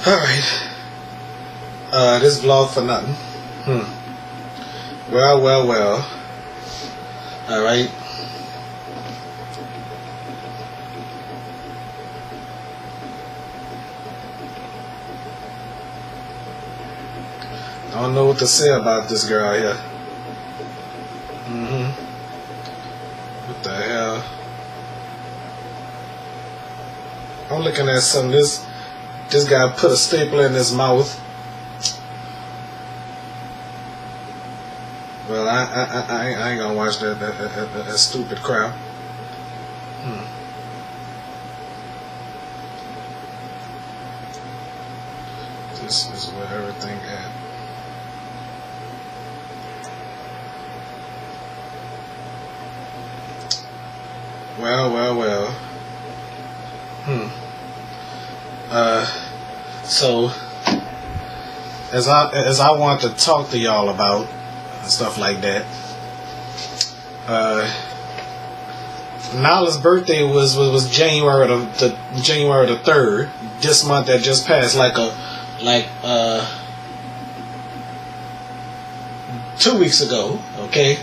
Alright. This vlog for nothing. Well. Alright. I don't know what to say about this girl here. What the hell? I'm looking at something. This guy put a staple in his mouth. Well, I ain't gonna watch that stupid crap. This is where everything at. Well. So as I want to talk to y'all about and stuff like that. Nala's birthday was January the 3rd. This month that just passed, like 2 weeks ago. Okay,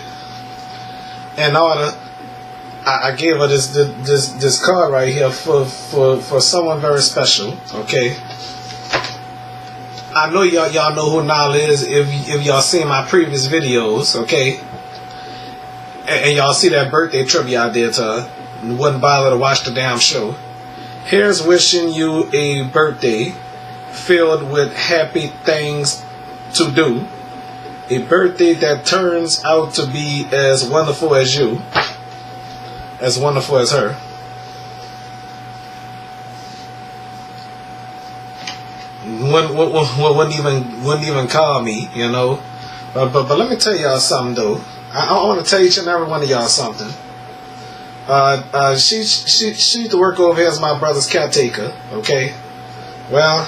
and I gave her this card right here for someone very special. Okay. I know y'all know who Nala is if y'all seen my previous videos, okay? And y'all see that birthday tribute I did to her. And wouldn't bother to watch the damn show. Here's wishing you a birthday filled with happy things to do. A birthday that turns out to be as wonderful as you. As wonderful as her. Wouldn't even call me, you know. But let me tell y'all something though. I want to tell each and every one of y'all something. She used to work over here as my brother's caretaker. Okay. Well,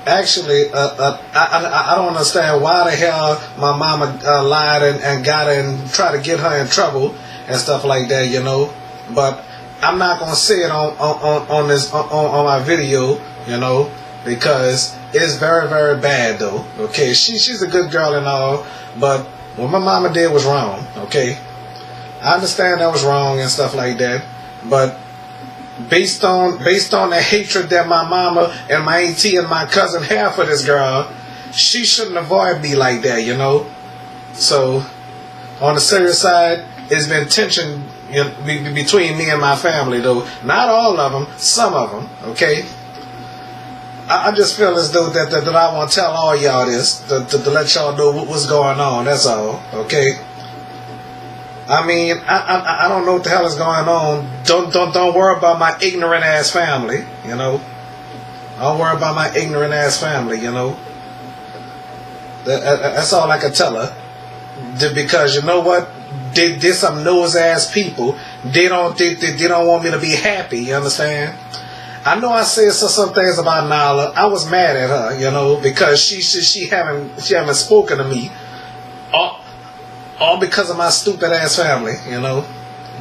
actually, I don't understand why the hell my mama lied and got her and tried to get her in trouble and stuff like that, you know. But I'm not gonna say it on my video, you know, because it's very, very bad though. Okay, she's a good girl and all, but what my mama did was wrong. Okay, I understand that was wrong and stuff like that, but based on the hatred that my mama and my auntie and my cousin have for this girl, she shouldn't avoid me like that, you know. So on the serious side, it's been tension between me and my family though. Not all of them, some of them. Okay. I just feel as though that I want to tell all y'all this to let y'all know what's going on. That's all. Okay. I mean, I don't know what the hell is going on. Don't worry about my ignorant ass family. You know. Don't worry about my ignorant ass family. You know. That's all I can tell her. Because you know what? They're some nose ass people. They don't want me to be happy. You understand? I know I said some things about Nala. I was mad at her, you know, because she haven't spoken to me, all because of my stupid ass family, you know.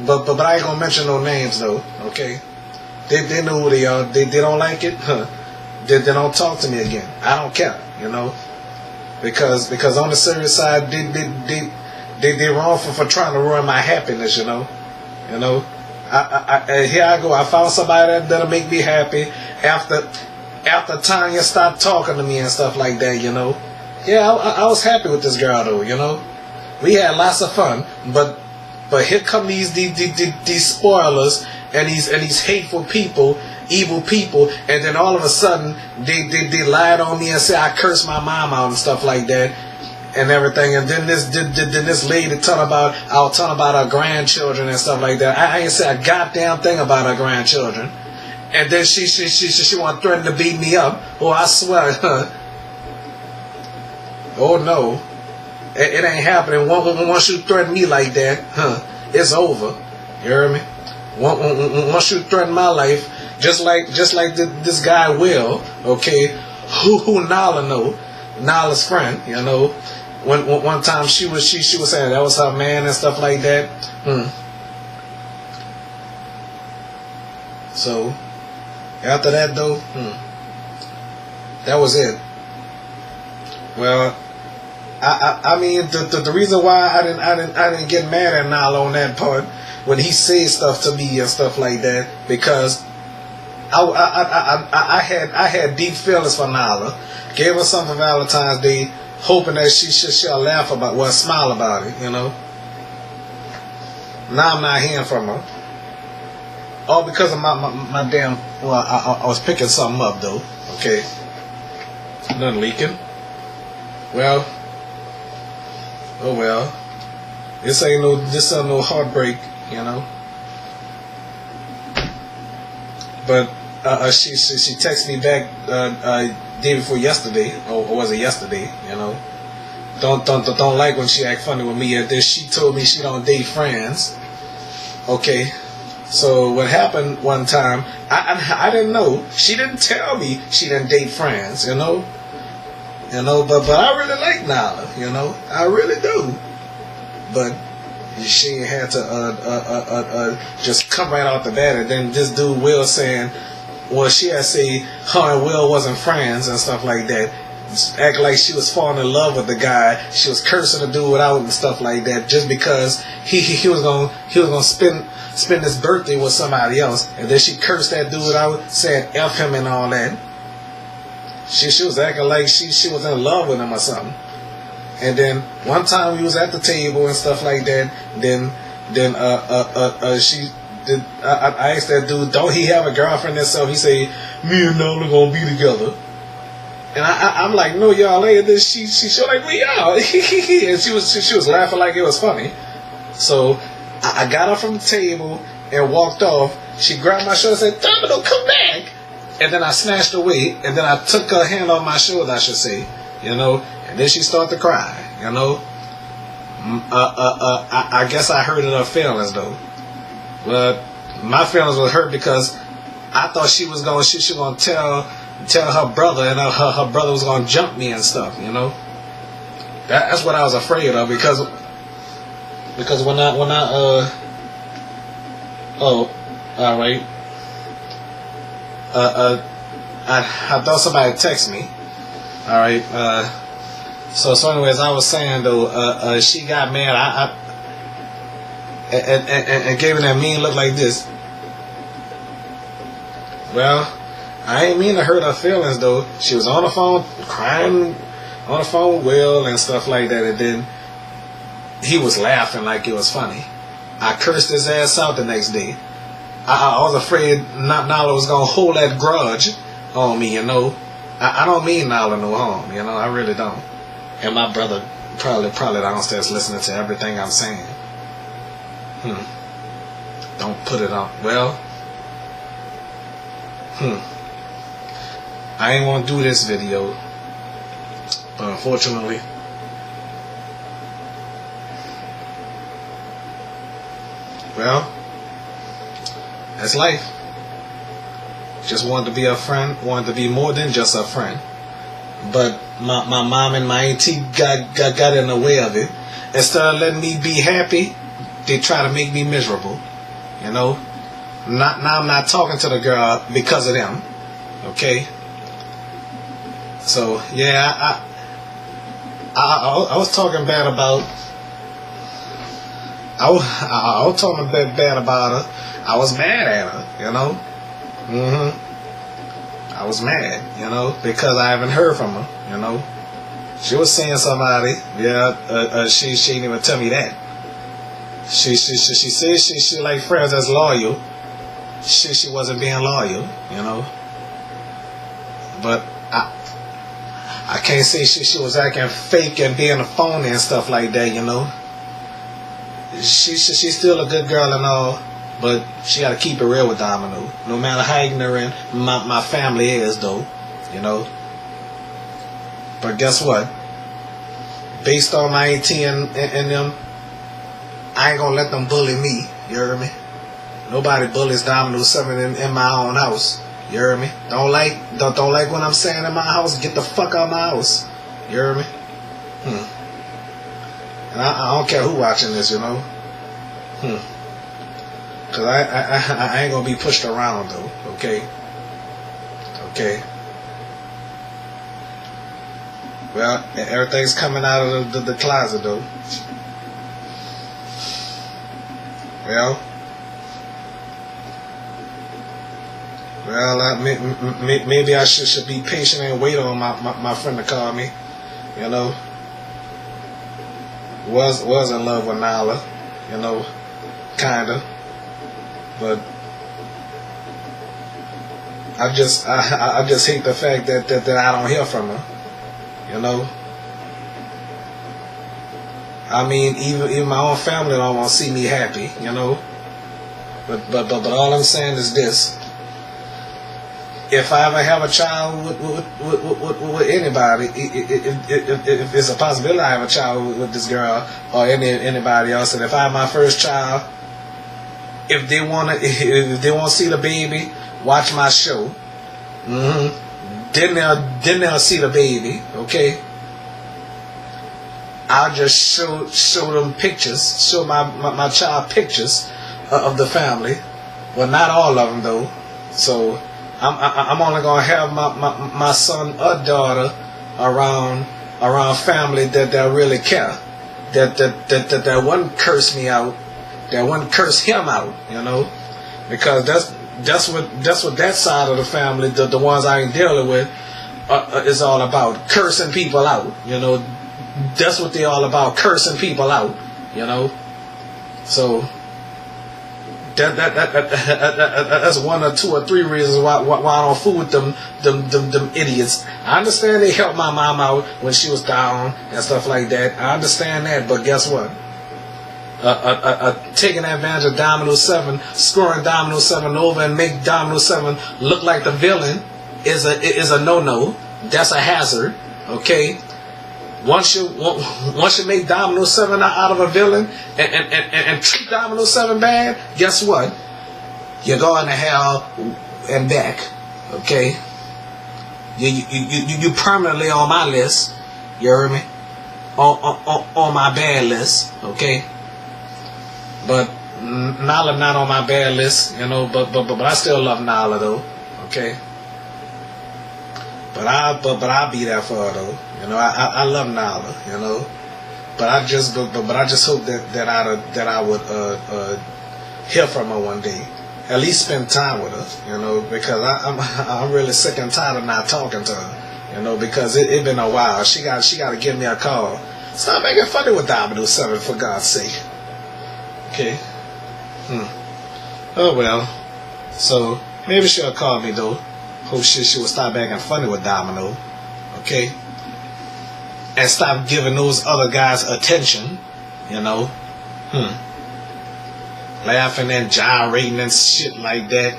But I ain't gonna mention no names though. Okay, they know who they are. They don't like it. They don't talk to me again. I don't care, you know, because on the serious side, they wrong for trying to ruin my happiness, you know. Here I go. I found somebody that'll make me happy after Tanya stopped talking to me and stuff like that, you know. Yeah, I was happy with this girl though, you know. We had lots of fun, but here come these spoilers and these hateful people, evil people, and then all of a sudden they lied on me and said I cursed my mom out and stuff like that. And everything, and then this lady talking about her grandchildren and stuff like that. I ain't say a goddamn thing about her grandchildren, and then she want to threaten to beat me up. Oh, I swear, oh no, it ain't happening. Once you threaten me like that, it's over. You hear me? Once you threaten my life, just like this guy Will, okay, who Nala know, Nala's friend, you know. One time she was saying that was her man and stuff like that. So after that though, That was it. Well, I mean, the reason why I didn't get mad at Nala on that part when he said stuff to me and stuff like that, because I had deep feelings for Nala. Gave her something for Valentine's Day, hoping that she'll laugh about, well, smile about it, you know. Now I'm not hearing from her. All because of my damn. Well, I was picking something up though. Okay, nothing leaking. Well, oh well. This ain't no heartbreak, you know. But she texted me back day before yesterday, or was it yesterday? You know, don't like when she act funny with me. And then she told me she don't date friends. Okay, so what happened one time? I didn't know. She didn't tell me she didn't date friends. You know. But I really like Nala. You know, I really do. But she had to just come right out the bat, and then this dude Will saying, well, she had say her and Will wasn't friends and stuff like that. Act like she was falling in love with the guy. She was cursing the dude out and stuff like that, just because he was gonna spend his birthday with somebody else, and then she cursed that dude out, said F him and all that. She was acting like she was in love with him or something. And then one time we was at the table and stuff like that. Then I asked that dude, don't he have a girlfriend and stuff? He say, me and Nala gonna be together. And I'm like, no, y'all ain't. Then she like, we are. And she was laughing like it was funny. So I got her from the table and walked off. She grabbed my shoulder and said, Domino, come back. And then I snatched away, and then I took her hand off my shoulder, I should say, you know, and then she started to cry, you know. I guess I hurted her feelings though. But my feelings was hurt because I thought she was gonna tell her brother, and her brother was gonna jump me and stuff, you know. That's what I was afraid of, because when I oh, all right. I thought somebody text me. All right. So anyways, I was saying though, she got mad. And gave me that mean look like this. Well, I ain't mean to hurt her feelings though. She was on the phone crying on the phone with Will and stuff like that, and then he was laughing like it was funny. I cursed his ass out the next day. I was afraid Nala was gonna hold that grudge on me, you know. I don't mean Nala no harm, you know. I really don't. And my brother probably downstairs listening to everything I'm saying. Don't put it on. Well, I ain't want to do this video, but unfortunately, well, that's life. Just wanted to be a friend, wanted to be more than just a friend. But my mom and my auntie got in the way of it. Instead of letting me be happy, they try to make me miserable. You know? Now I'm not talking to the girl because of them. Okay? So, yeah, I was talking bad about... I was talking bad about her. I was mad at her, you know? I was mad, you know, because I haven't heard from her, you know. She was seeing somebody, she didn't even tell me that. She said she like friends that's loyal. She wasn't being loyal, you know. But I can't say she was acting fake and being a phony and stuff like that, you know. She's still a good girl and all, but she got to keep it real with Domino. No matter how ignorant my family is, though, you know. But guess what? Based on my auntie and them, I ain't gonna let them bully me. You heard me? Nobody bullies Domino 7 in my own house. You heard me? Don't like what I'm saying in my house? Get the fuck out of my house. You heard me? And I don't care who watching this, you know. Cause I ain't gonna be pushed around though. Okay. Well, everything's coming out of the closet though. Well, maybe I should be patient and wait on my friend to call me. You know, was in love with Nala, you know, kinda, but I just hate the fact that I don't hear from her. You know, I mean, even my own family don't want to see me happy. You know, but all I'm saying is this: if I ever have a child with anybody, if it's a possibility I have a child with this girl or anybody else, and if I have my first child, if they want to see the baby, watch my show. Then they'll see the baby. Okay, I'll just show them pictures, show my child pictures of the family. Well, not all of them though. So I'm only gonna have my son or daughter around family that really care, that wouldn't curse me out, that wouldn't curse him out, you know, because that's what that side of the family, the ones I ain't dealing with, is all about, cursing people out, you know. That's what they all about, cursing people out, you know. So that's one or two or three reasons why I don't fool with them idiots. I understand they helped my mom out when she was down and stuff like that. I understand that, but guess what? Taking advantage of Dominoes 7, scoring Dominoes 7 over and make Dominoes 7 look like the villain is a no-no. That's a hazard. Okay. Once you make Dominoes 7 out of a villain and treat Dominoes 7 bad, guess what? You're going to hell and back. Okay? You permanently on my list. You heard me? On my bad list. Okay? But Nala not on my bad list, you know. But I still love Nala though. Okay? But I'll be there for her though. You know, I love Nala, you know. But I just hope that I would hear from her one day. At least spend time with her, you know, because I'm really sick and tired of not talking to her, you know, because it been a while. She got to give me a call. Stop making funny with Dominoes 7 for God's sake. Okay. Oh well. So maybe she'll call me though. Hope she will stop acting funny with Domino. Okay? And stop giving those other guys attention. You know? Laughing and gyrating and shit like that.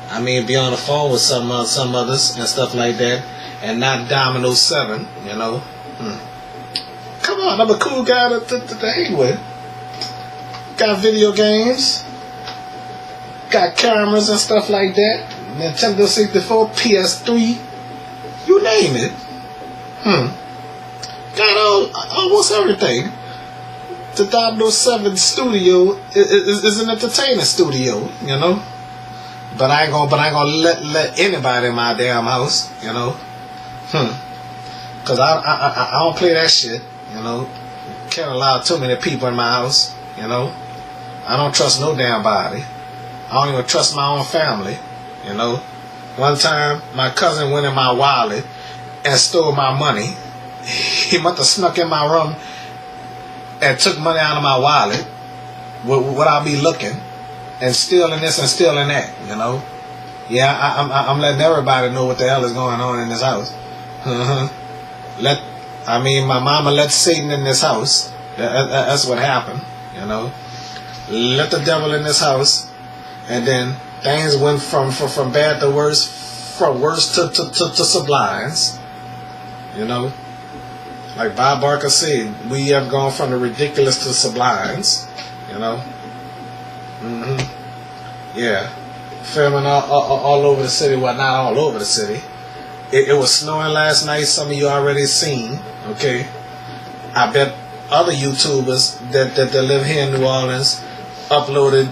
I mean, be on the phone with some others and stuff like that. And not Dominoes 7, you know? Come on, I'm a cool guy to hang with. Got video games. Got cameras and stuff like that. Nintendo 64, PS3, you name it. Got almost everything. The Dominoes 7 studio is an entertainment studio, you know. But I ain't gonna let anybody in my damn house, you know. Cause I don't play that shit, you know. Can't allow too many people in my house, you know. I don't trust no damn body. I don't even trust my own family, you know. One time, my cousin went in my wallet and stole my money. He must have snuck in my room and took money out of my wallet without me looking, and stealing this and stealing that, you know. Yeah, I'm letting everybody know what the hell is going on in this house. My mama let Satan in this house. That's what happened, you know. Let the devil in this house. And then things went from bad to worse, from worse to sublimes. You know? Like Bob Barker said, we have gone from the ridiculous to sublimes. You know? Yeah. Filming all over the city. Well, not all over the city. It was snowing last night. Some of you already seen. Okay? I bet other YouTubers that live here in New Orleans uploaded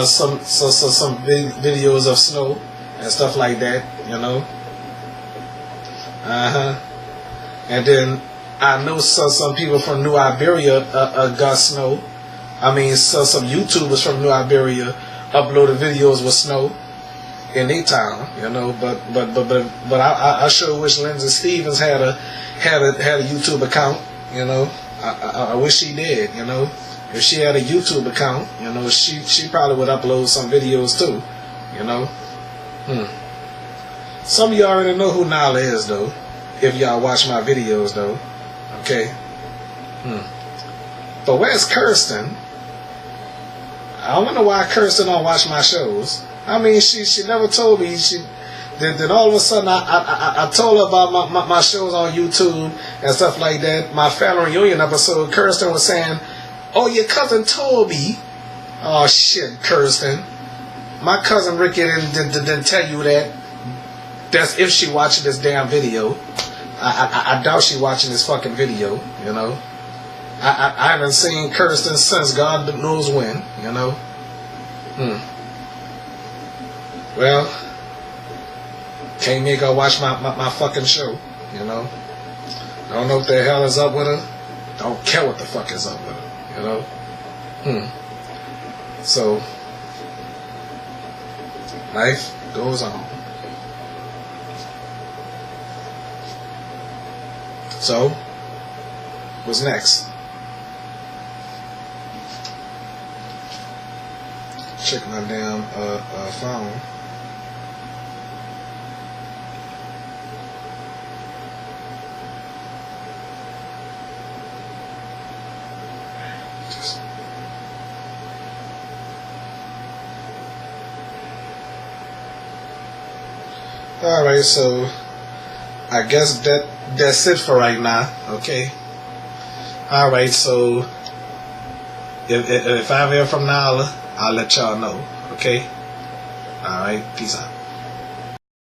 some big videos of snow and stuff like that, you know. And then I know some people from New Iberia got snow. I mean, some YouTubers from New Iberia uploaded videos with snow in their town, you know. But I sure wish Lindsay Stevens had a YouTube account, you know. I wish she did, you know. If she had a YouTube account, you know, she probably would upload some videos too, you know. Some of you already know who Nala is, though. If y'all watch my videos, though. Okay. But where's Kirsten? I don't know why Kirsten don't watch my shows. I mean, she never told me. Then all of a sudden I told her about my shows on YouTube and stuff like that. My family reunion episode, Kirsten was saying, "Oh, your cousin told me." Oh shit, Kirsten. My cousin Ricky didn't tell you that. That's if she watching this damn video. I doubt she watching this fucking video, you know. I haven't seen Kirsten since God knows when, you know. Well, can't make her watch my fucking show, you know. Don't know what the hell is up with her. Don't care what the fuck is up with her, you know. So, life goes on. So, what's next? Check my damn phone. Alright, so I guess that's it for right now, okay? Alright, so if I hear from Nala, I'll let y'all know, okay? Alright, peace out.